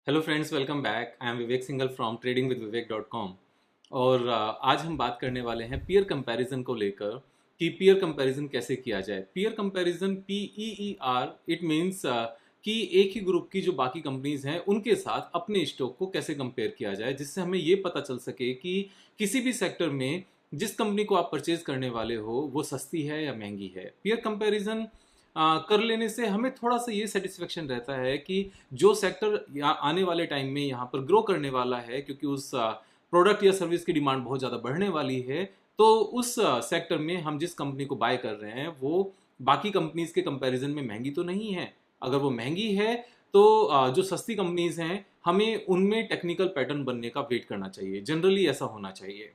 Hello friends, welcome back. I am Vivek Singhal from tradingwithvivek.com। और आज हम बात करने वाले हैं पीयर कंपैरिजन को लेकर कि पीयर कंपैरिजन कैसे किया जाए। Peer comparison PEER it means कि एक ही ग्रुप की जो बाकी कंपनीज हैं उनके साथ अपने स्टॉक को कैसे कंपेयर किया जाए, जिससे हमें ये पता चल सके कि किसी भी सेक्टर में जिस कंपनी को आप परचेज करने वाले हो वो सस्ती है या महंगी है। पीयर कंपैरिजन कर लेने से हमें थोड़ा सा ये सेटिस्फेक्शन रहता है कि जो सेक्टर आने वाले टाइम में यहाँ पर ग्रो करने वाला है, क्योंकि उस प्रोडक्ट या सर्विस की डिमांड बहुत ज़्यादा बढ़ने वाली है, तो उस सेक्टर में हम जिस कंपनी को बाय कर रहे हैं वो बाकी कंपनीज के कंपैरिजन में महंगी तो नहीं है। अगर वो महंगी है तो जो सस्ती कंपनीज हैं हमें उनमें टेक्निकल पैटर्न बनने का वेट करना चाहिए। जनरली ऐसा होना चाहिए।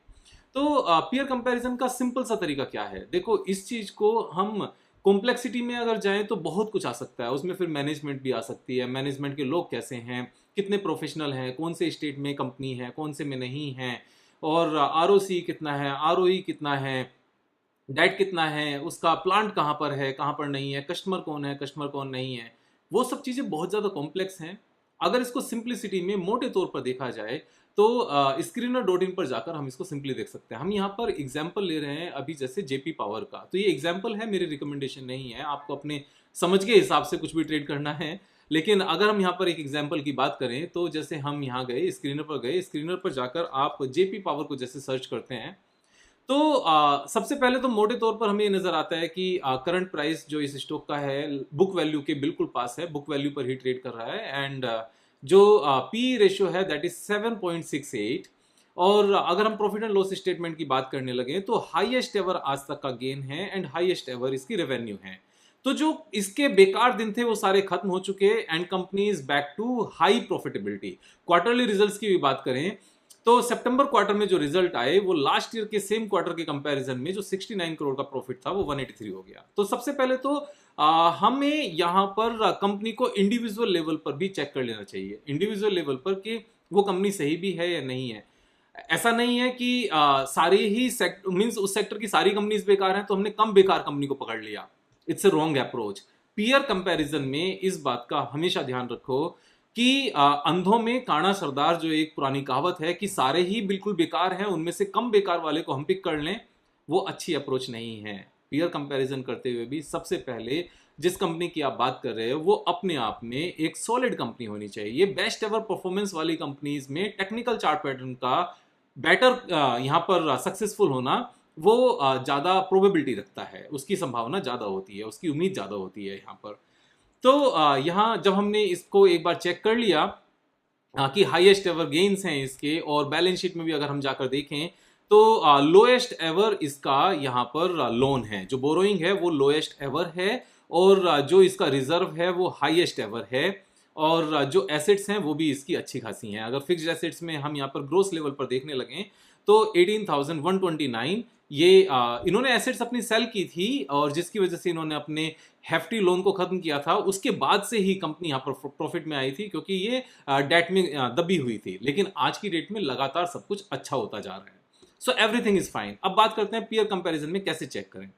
तो पीयर कंपैरिजन का सिंपल सा तरीका क्या है? देखो, इस चीज को हम कॉम्प्लेक्सिटी में अगर जाएं तो बहुत कुछ आ सकता है उसमें। फिर मैनेजमेंट भी आ सकती है, मैनेजमेंट के लोग कैसे हैं, कितने प्रोफेशनल हैं, कौन से स्टेट में कंपनी है, कौन से में नहीं है, और ROC कितना है, ROE कितना है, डेट कितना है, उसका प्लांट कहाँ पर है, कहाँ पर नहीं है, कस्टमर कौन है, कस्टमर कौन नहीं है। वो सब चीज़ें बहुत ज़्यादा कॉम्प्लेक्स हैं। अगर इसको सिंप्लिसिटी में मोटे तौर पर देखा जाए तो स्क्रीनर डॉट इन पर जाकर हम इसको सिंपली देख सकते हैं। हम यहाँ पर एग्जाम्पल ले रहे हैं अभी, जैसे जेपी पावर का। तो ये एग्जाम्पल है, मेरी रिकमेंडेशन नहीं है, आपको अपने समझ के हिसाब से कुछ भी ट्रेड करना है। लेकिन अगर हम यहाँ पर एक एग्जाम्पल की बात करें तो जैसे हम यहाँ गए, स्क्रीनर पर गए, स्क्रीनर पर जाकर आप जेपी पावर को जैसे सर्च करते हैं तो सबसे पहले तो मोटे तौर पर हमें ये नजर आता है कि करंट प्राइस जो इस स्टॉक का है बुक वैल्यू के बिल्कुल पास है, बुक वैल्यू पर ही ट्रेड कर रहा है। एंड जो पी रेशियो है दैट इज 7.68। और अगर हम प्रॉफिट एंड लॉस स्टेटमेंट की बात करने लगे तो हाईएस्ट एवर आज तक का गेन है एंड हाईएस्ट एवर इसकी रेवेन्यू है। तो जो इसके बेकार दिन थे वो सारे खत्म हो चुके and company is back to high profitability. Quarterly results की भी बात करें तो सितंबर क्वार्टर में जो रिजल्ट आए वो लास्ट ईयर के सेम क्वार्टर के कंपैरिजन में जो 69 करोड़ का प्रॉफिट था वो 183 हो गया। तो सबसे पहले तो हमें यहाँ पर कंपनी को इंडिविजुअल लेवल पर भी चेक कर लेना चाहिए, इंडिविजुअल लेवल पर कि वो कंपनी सही भी है या नहीं है। ऐसा नहीं है कि सारे ही सेक्टर मींस उस सेक्टर की सारी कंपनीज बेकार हैं तो हमने कम बेकार कंपनी को पकड़ लिया। It's a wrong approach. Peer comparison में इस बात का हमेशा ध्यान रखो कि अंधों में काना सरदार, जो एक पुरानी कहावत है कि सारे ही बिल्कुल बेकार हैं, उनमें से कम बेकार वाले को हम पिक कर लें, वो अच्छी अप्रोच नहीं है। पीयर कंपैरिजन करते हुए भी सबसे पहले जिस कंपनी की आप बात कर रहे हो वो अपने आप में एक सॉलिड कंपनी होनी चाहिए। ये बेस्ट एवर परफॉर्मेंस वाली कंपनीज में टेक्निकल चार्ट पैटर्न का बेटर यहाँ पर सक्सेसफुल होना वो ज़्यादा प्रोबेबिलिटी रखता है, उसकी संभावना ज़्यादा होती है, उसकी उम्मीद ज़्यादा होती है यहाँ पर। तो यहाँ जब हमने इसको एक बार चेक कर लिया कि हाईएस्ट एवर गेन्स हैं इसके, और बैलेंस शीट में भी अगर हम जाकर देखें तो लोएस्ट एवर इसका यहाँ पर लोन है, जो बोरोइंग है वो लोएस्ट एवर है, और जो इसका रिजर्व है वो हाईएस्ट एवर है, और जो एसेट्स हैं वो भी इसकी अच्छी खासी हैं। अगर फिक्स्ड एसेट्स में हम यहाँ पर ग्रोस लेवल पर देखने लगें तो 18,129 ये इन्होंने एसेट्स अपनी सेल की थी, और जिसकी वजह से इन्होंने अपने हेफ्टी लोन को खत्म किया था। उसके बाद से ही कंपनी यहाँ पर प्रॉफिट में आई थी, क्योंकि ये डेट में दबी हुई थी। लेकिन आज की डेट में लगातार सब कुछ अच्छा होता जा रहा है। So everything is fine. अब बात करते हैं पीयर कंपैरिजन में कैसे चेक करें।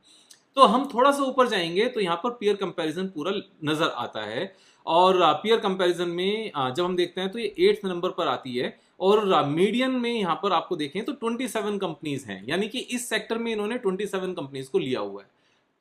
तो हम थोड़ा सा ऊपर जाएंगे तो यहाँ पर पीयर कंपैरिजन पूरा नजर आता है। और पीयर कंपैरिजन में जब हम देखते हैं तो ये 8th नंबर पर आती है, और मीडियन में यहाँ पर आपको देखें तो 27 कंपनीज हैं, यानी कि इस सेक्टर में इन्होंने 27 कंपनीज को लिया हुआ है।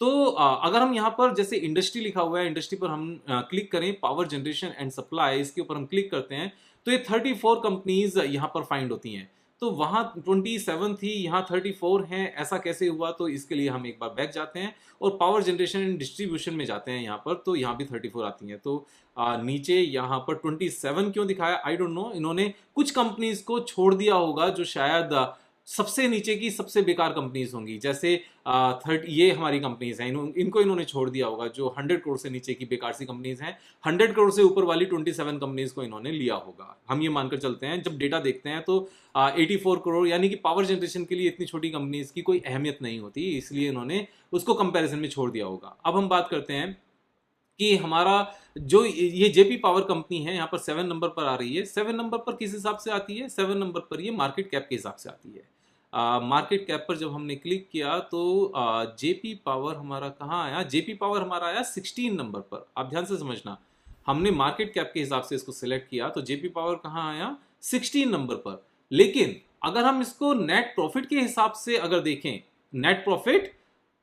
तो अगर हम यहाँ पर जैसे इंडस्ट्री लिखा हुआ है, इंडस्ट्री पर हम क्लिक करें, पावर जनरेशन एंड सप्लाई, इसके ऊपर हम क्लिक करते हैं तो ये 34 कंपनीज यहाँ पर फाइंड होती हैं। तो वहाँ 27 थी, यहाँ 34 हैं, ऐसा कैसे हुआ? तो इसके लिए हम एक बार बैक जाते हैं और पावर जनरेशन एंड डिस्ट्रीब्यूशन में जाते हैं यहाँ पर, तो यहाँ भी 34 आती हैं। तो नीचे यहाँ पर 27 क्यों दिखाया, आई डोंट नो। इन्होंने कुछ कंपनीज को छोड़ दिया होगा जो शायद सबसे नीचे की सबसे बेकार कंपनीज होंगी, जैसे 30 ये हमारी कंपनीज हैं, इनको इन्होंने छोड़ दिया होगा। जो 100 करोड़ से नीचे की बेकार सी कंपनीज हैं, 100 करोड़ से ऊपर वाली 27 कंपनीज को इन्होंने लिया होगा। हम ये मानकर चलते हैं। जब डेटा देखते हैं तो 84 करोड़, यानी कि पावर जनरेशन के लिए इतनी छोटी कंपनीज की कोई अहमियत नहीं होती, इसलिए इन्होंने उसको कंपैरिजन में छोड़ दिया होगा। अब हम बात करते हैं कि हमारा जो ये जेपी पावर कंपनी है यहाँ पर 7 नंबर पर आ रही है। 7 नंबर पर किस हिसाब से आती है? 7 नंबर पर ये मार्केट कैप के हिसाब से आती है। मार्केट कैप पर जब हमने क्लिक किया तो जेपी पावर हमारा कहाँ आया? जेपी पावर हमारा आया 16 नंबर पर। आप ध्यान से समझना, हमने मार्केट कैप के हिसाब से इसको सिलेक्ट किया तो जेपी पावर कहाँ आया, 16 नंबर पर। लेकिन अगर हम इसको नेट प्रॉफिट के हिसाब से अगर देखें, नेट प्रॉफिट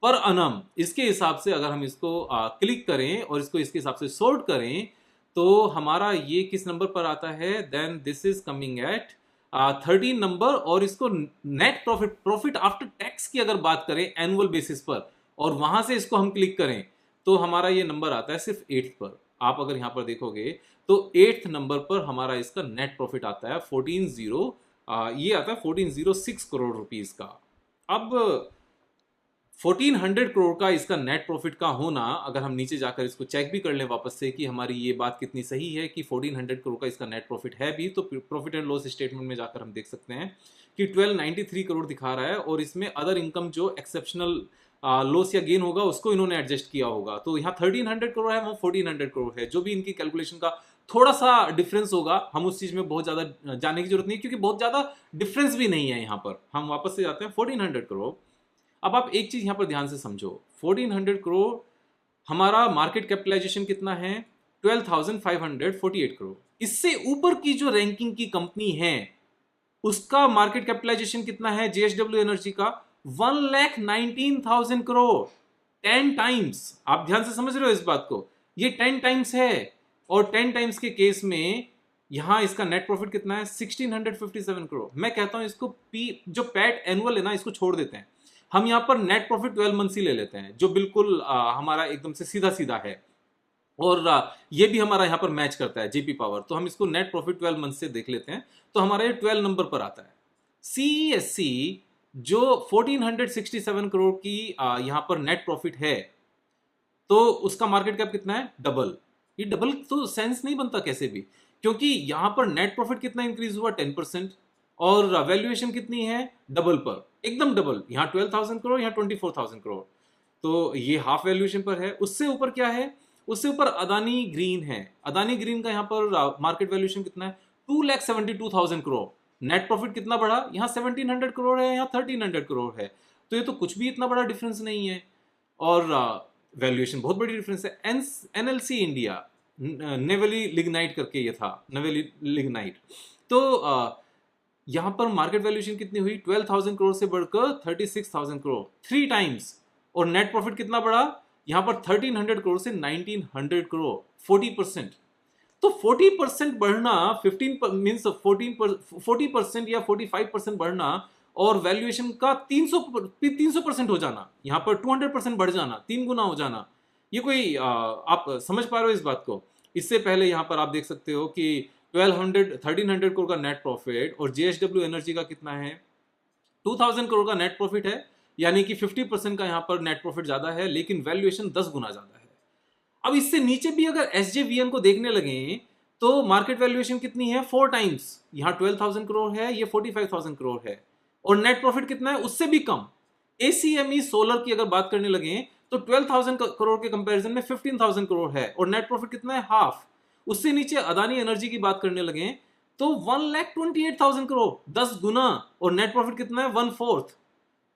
पर अनम, इसके हिसाब से अगर हम इसको क्लिक करें और इसको इसके हिसाब से सॉर्ट करें तो हमारा ये किस नंबर पर आता है, then this is coming at 13 number. और इसको net profit, profit after tax की अगर बात करें एनुअल बेसिस पर, और वहां से इसको हम क्लिक करें तो हमारा ये नंबर आता है सिर्फ 8th पर। आप अगर यहां पर देखोगे तो 8th नंबर पर हमारा इसका नेट प्रॉफिट आता है 1406 करोड़ रुपीस का। अब 1400 करोड़ का इसका नेट प्रॉफिट का होना, अगर हम नीचे जाकर इसको चेक भी कर लें वापस से कि हमारी ये बात कितनी सही है कि 1400 करोड़ का इसका नेट प्रॉफिट है भी, तो प्रॉफिट एंड लॉस स्टेटमेंट में जाकर हम देख सकते हैं कि 1293 करोड़ दिखा रहा है, और इसमें अदर इनकम जो एक्सेप्शनल लॉस या गेन होगा उसको इन्होंने एडजस्ट किया होगा। तो यहाँ 1300 करोड़ है, वो 1400 करोड़ है। जो भी इनकी कैलकुलेशन का थोड़ा सा डिफरेंस होगा, हम उस चीज में बहुत ज्यादा जाने की जरूरत नहीं, क्योंकि बहुत ज्यादा डिफरेंस भी नहीं है यहाँ पर। हम वापस से जाते हैं 1400 करोड़। अब आप एक चीज यहां पर ध्यान से समझो, 1400 करोड़ हमारा मार्केट कैपिटलाइजेशन कितना है, 12,548 करोड़। इससे ऊपर की जो रैंकिंग की कंपनी है उसका मार्केट कैपिटलाइजेशन कितना है, जेएसडब्ल्यू एनर्जी का 1,19,000 करोड़, 10 टाइम्स। आप ध्यान से समझ रहे हो इस बात को, ये 10 टाइम्स है। और 10 टाइम्स के केस में यहां इसका नेट प्रॉफिट कितना है, 1657 करोड़। मैं कहता हूं इसको पी, जो पैट एनुअल है ना, इसको छोड़ देते हैं, हम यहां पर नेट प्रॉफिट 12 मंथ्स ही ले लेते हैं, जो बिल्कुल हमारा एकदम से सीधा सीधा है। और ये भी हमारा यहां पर मैच करता है जेपी पावर। तो हम इसको नेट प्रॉफिट 12 मंथ से देख लेते हैं, तो हमारा ये 12 नंबर पर आता है। सीईएससी जो 1467 करोड़ की यहां पर नेट प्रॉफिट है, तो उसका मार्केट कैप कितना है, डबल। ये डबल तो सेंस नहीं बनता कैसे भी, क्योंकि यहां पर नेट प्रॉफिट कितना इंक्रीज हुआ, 10%, और वैल्यूएशन कितनी है, डबल पर, एकदम डबल। यहाँ 12,000 करोड़, यहाँ 24,000 करोड़, तो ये हाफ वैल्यूएशन पर है। उससे ऊपर क्या है, उससे ऊपर अदानी ग्रीन है। अदानी ग्रीन का यहाँ पर मार्केट वैल्यूएशन कितना है, 2,72,000 करोड़। नेट प्रॉफिट कितना बढ़ा, यहाँ 1,700 करोड़ है, यहाँ 1,300 करोड़ है। तो ये तो कुछ भी इतना बड़ा डिफरेंस नहीं है, और वैल्यूएशन बहुत बड़ी डिफरेंस है। एनएलसी इंडिया, नेवली लिग्नाइट करके ये था, नेवली लिग्नाइट। तो यहां पर मार्केट वैल्यूएशन कितनी हुई, 12,000 करोड़ से बढ़कर 36,000 करोड़, 3 टाइम्स। और नेट प्रॉफिट कितना बढ़ा, यहां पर 1,300 करोड़ से 1,900 करोड़, 40%। तो 40% बढ़ना, 15 मीन्स 40% या 45% बढ़ना, और वैल्यूएशन का 300% हो जाना, यहां पर 200% बढ़ जाना, 3 गुना हो जाना। ये कोई आप समझ पा रहे हो इस बात को। इससे पहले यहां पर आप देख सकते हो कि 1,300 करोड़ का नेट प्रॉफिट, और जेएसडब्ल्यू एनर्जी का कितना है, 2,000 करोड़ का नेट प्रॉफिट है, यानी कि 50% का यहां पर नेट प्रॉफिट ज्यादा है, लेकिन वैल्यूएशन 10 गुना ज्यादा है। अब इससे नीचे भी अगर एसजेवीएन को देखने लगे तो मार्केट वैल्यूएशन कितनी है, 4 टाइम्स। यहां 12,000 करोड़ है, ये 45,000 करोड़ है, और नेट प्रॉफिट कितना है, उससे भी कम। एसीएमई सोलर की अगर बात करने लगे तो 12,000 करोड़ के कंपैरिजन में 15,000 करोड़ है, और नेट प्रॉफिट कितना है, हाफ। उससे नीचे अदानी एनर्जी की बात करने लगे तो 1,28,000 करोड़, 10 गुना, और नेट प्रॉफिट कितना है, 1/4।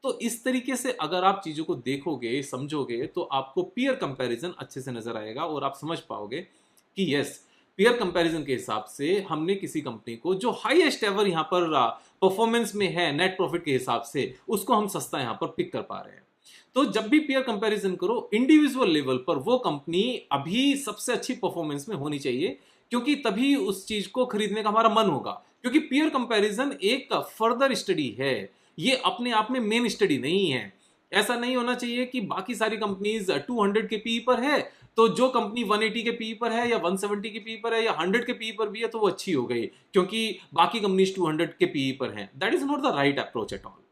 तो इस तरीके से अगर आप चीजों को देखोगे, समझोगे, तो आपको पीयर कंपैरिजन अच्छे से नजर आएगा, और आप समझ पाओगे कि यस, पीयर कंपैरिजन के हिसाब से हमने किसी कंपनी को जो हाईएस्ट एवर यहां पर परफॉर्मेंस में है नेट प्रॉफिट के हिसाब से, उसको हम सस्ता यहां पर पिक कर पा रहे हैं। तो जब भी पीयर कंपैरिजन करो, इंडिविजुअल लेवल पर वो कंपनी अभी सबसे अच्छी परफॉर्मेंस में होनी चाहिए, क्योंकि तभी उस चीज को खरीदने का हमारा मन होगा। क्योंकि पीयर कंपैरिजन एक फर्दर स्टडी है, ये अपने आप में मेन स्टडी नहीं है। ऐसा नहीं होना चाहिए कि बाकी सारी कंपनीज 200 के पी पर है, तो जो कंपनी 180 के पी पर है, या 170 के पी पर है, या 100 के पी पर भी है, तो वो अच्छी हो गई क्योंकि बाकी कंपनीज 200 के पी पर हैं। That is not the right approach at all.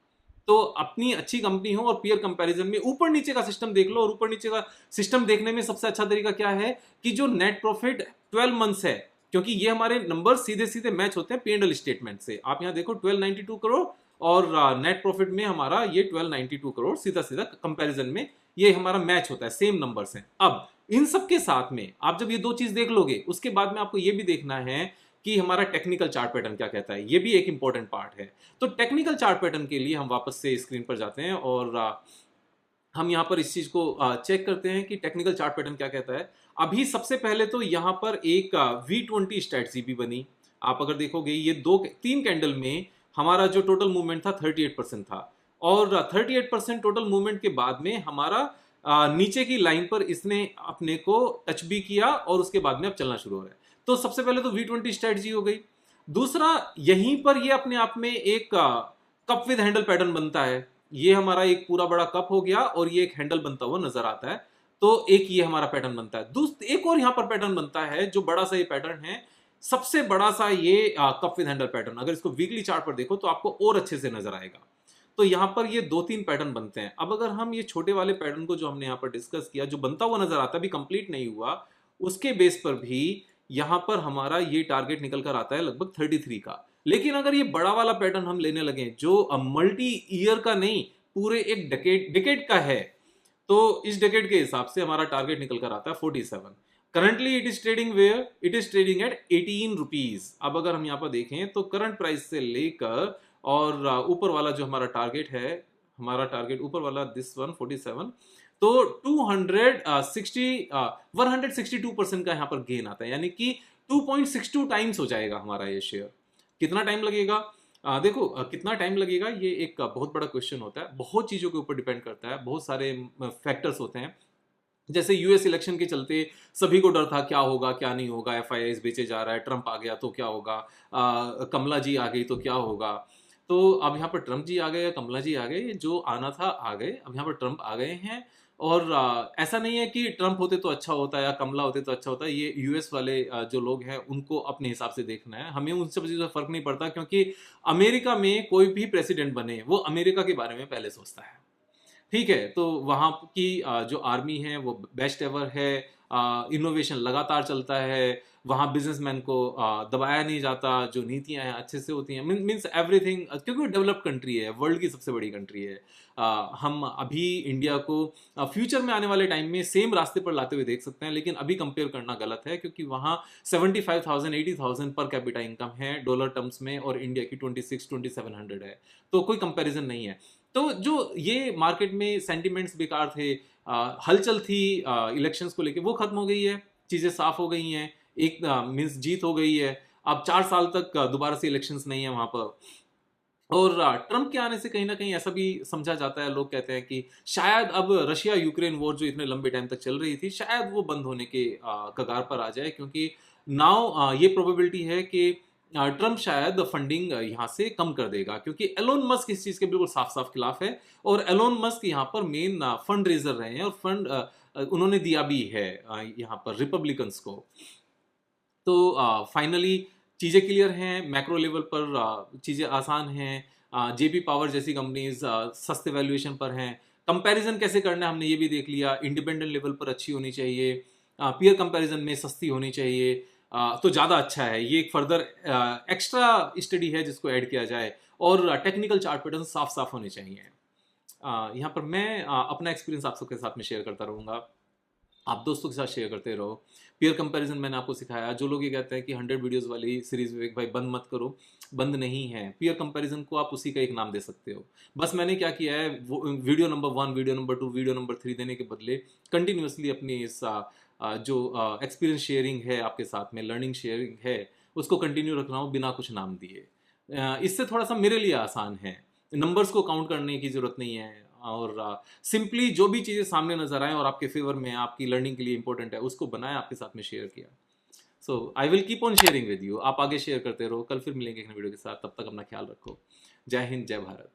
तो अपनी अच्छी कंपनी हो और पीयर कंपैरिजन में ऊपर नीचे का सिस्टम देख लो, और ऊपर नीचे का सिस्टम देखने में सबसे अच्छा तरीका क्या है कि जो नेट प्रॉफिट 12 मंथ्स है, क्योंकि ये हमारे नंबर सीधे सीधे मैच होते हैं P&L स्टेटमेंट से। आप यहां देखो 1292 करोड़, और नेट प्रॉफिट में हमारा ये 1292 करोड़, सीधा सीधा कंपैरिजन में ये हमारा मैच होता है, सेम नंबर्स हैं। अब इन सब के साथ में आप जब ये दो चीज देख लोगे, उसके बाद में आपको ये भी देखना है कि हमारा टेक्निकल चार्ट पैटर्न क्या कहता है। ये भी एक इंपॉर्टेंट पार्ट है। तो टेक्निकल चार्ट पैटर्न के लिए हम वापस से स्क्रीन पर जाते हैं, और हम यहां पर इस चीज को चेक करते हैं कि टेक्निकल चार्ट पैटर्न क्या कहता है। अभी सबसे पहले तो यहाँ पर एक V20 स्ट्रैटेजी भी बनी। आप अगर देखोगे ये 3 कैंडल में हमारा जो टोटल मूवमेंट था 38% था, और 38% टोटल मूवमेंट के बाद में हमारा नीचे की लाइन पर इसने अपने को टच भी किया और उसके बाद में अब चलना शुरू हो रहा है। तो सबसे पहले तो V20 स्ट्रैटेजी हो गई। दूसरा, यहीं पर ये अपने आप में एक कप विद हैंडल पैटर्न बनता है। ये हमारा एक पूरा बड़ा कप हो गया और ये एक हैंडल बनता हुआ नजर आता है। तो एक ये हमारा पैटर्न बनता है। एक और यहाँ पर पैटर्न बनता है जो बड़ा सा ये पैटर्न है, सबसे बड़ा सा ये कप विद हैंडल पैटर्न। अगर इसको वीकली चार्ट पर देखो तो आपको और अच्छे से नजर आएगा। तो यहाँ पर ये 2-3 पैटर्न बनते हैं। अब अगर हम ये छोटे वाले पैटर्न को जो हमने यहाँ पर डिस्कस किया, जो बनता हुआ नजर आता है, अभी कंप्लीट नहीं हुआ, उसके बेस पर भी यहाँ पर हमारा ये टारगेट निकल कर आता है लगभग 33 का। लेकिन अगर ये बड़ा वाला पैटर्न हम लेने लगे जो मल्टी ईयर का नहीं, पूरे एक डिकेड का है, तो इस डिकेड के हिसाब से हमारा टारगेट निकल कर आता है 47। Currently it is trading where, it is trading at 18 rupees. अब अगर हम यहाँ पर देखें तो करंट प्राइस से लेकर और ऊपर वाला जो हमारा टारगेट है, हमारा टारगेट ऊपर वाला दिस वन 47, तो 162% का यहाँ पर गेन आता है, यानी कि 2.62 टाइम्स हो जाएगा हमारा ये शेयर। कितना टाइम लगेगा? देखो कितना टाइम लगेगा ये एक बहुत बड़ा क्वेश्चन होता है, बहुत चीजों के ऊपर डिपेंड करता है, बहुत सारे फैक्टर्स होते हैं। जैसे यूएस इलेक्शन के चलते सभी को डर था क्या होगा क्या नहीं होगा, एफआईआईस बेचे जा रहा है, ट्रंप आ गया तो क्या होगा, कमला जी आ गई तो क्या होगा। तो अब यहाँ पर ट्रंप जी आ गए या कमला जी आ गए, जो आना था आ गए, अब यहाँ पर ट्रंप आ गए हैं। और ऐसा नहीं है कि ट्रंप होते तो अच्छा होता है या कमला होते तो अच्छा होता है, ये यूएस वाले जो लोग हैं उनको अपने हिसाब से देखना है, हमें उन सब चीज़ों से फर्क नहीं पड़ता, क्योंकि अमेरिका में कोई भी प्रेसिडेंट बने वो अमेरिका के बारे में पहले सोचता है। ठीक है, तो वहाँ की जो आर्मी है वो बेस्ट एवर है, इनोवेशन लगातार चलता है, वहाँ बिजनेसमैन को दबाया नहीं जाता, जो नीतियाँ हैं अच्छे से होती हैं, मीन्स एवरीथिंग, क्योंकि डेवलप्ड कंट्री है, वर्ल्ड की सबसे बड़ी कंट्री है। हम अभी इंडिया को फ्यूचर में आने वाले टाइम में सेम रास्ते पर लाते हुए देख सकते हैं, लेकिन अभी कंपेयर करना गलत है, क्योंकि वहाँ 75,000 80,000 पर कैपिटा इनकम है डॉलर टर्म्स में, और इंडिया की 26-2700 है, तो कोई कंपैरिजन नहीं है। तो जो ये मार्केट में सेंटिमेंट्स बेकार थे, हलचल थी इलेक्शंस को लेके, वो खत्म हो गई है, चीजें साफ हो गई हैं, एक मीन्स जीत हो गई है। अब 4 साल तक दोबारा से इलेक्शंस नहीं है वहां पर। और ट्रंप के आने से कहीं ना कहीं ऐसा भी समझा जाता है, लोग कहते हैं कि शायद अब रशिया यूक्रेन वॉर जो इतने लंबे टाइम तक चल रही थी, शायद वो बंद होने के कगार पर आ जाए, क्योंकि नाउ ये प्रोबेबिलिटी है कि ट्रंप शायद फंडिंग यहाँ से कम कर देगा, क्योंकि एलोन मस्क इस चीज के बिल्कुल साफ साफ खिलाफ है, और एलोन मस्क यहाँ पर मेन फंड रेजर रहे हैं, और फंड उन्होंने दिया भी है यहाँ पर रिपब्लिकन्स को। तो फाइनली चीज़ें क्लियर हैं, मैक्रो लेवल पर चीज़ें आसान हैं, जेपी पावर जैसी कंपनीज सस्ते वैल्यूएशन पर हैं। कंपैरिजन कैसे करना है हमने ये भी देख लिया, इंडिपेंडेंट लेवल पर अच्छी होनी चाहिए, पीयर कंपैरिजन में सस्ती होनी चाहिए, तो ज़्यादा अच्छा है। ये एक फर्दर एक्स्ट्रा स्टडी है जिसको ऐड किया जाए, और टेक्निकल चार्ट पैटर्न साफ साफ होने चाहिए। यहाँ पर मैं अपना एक्सपीरियंस आप सबके साथ में शेयर करता रहूँगा, आप दोस्तों के साथ शेयर करते रहो। पीयर कंपैरिजन मैंने आपको सिखाया। जो लोग ये कहते हैं कि 100 वीडियोस वाली सीरीज विवेक भाई बंद मत करो, बंद नहीं है। पीयर कंपैरिजन को आप उसी का एक नाम दे सकते हो। बस मैंने क्या किया है, video number 1, video number 2, video number 3 देने के बदले कंटिन्यूसली अपनी इस जो एक्सपीरियंस शेयरिंग है आपके साथ में, लर्निंग शेयरिंग है, उसको कंटिन्यू रख रहा हूँ बिना कुछ नाम दिए। इससे थोड़ा सा मेरे लिए आसान है, नंबर्स को काउंट करने की जरूरत नहीं है, और सिंपली जो भी चीज़ें सामने नजर आए और आपके फेवर में, आपकी लर्निंग के लिए इंपॉर्टेंट है, उसको बनाया, आपके साथ में शेयर किया। So I will keep on sharing with you. आप आगे शेयर करते रहो, कल फिर मिलेंगे एक वीडियो के साथ, तब तक अपना ख्याल रखो। जय हिंद, जय भारत।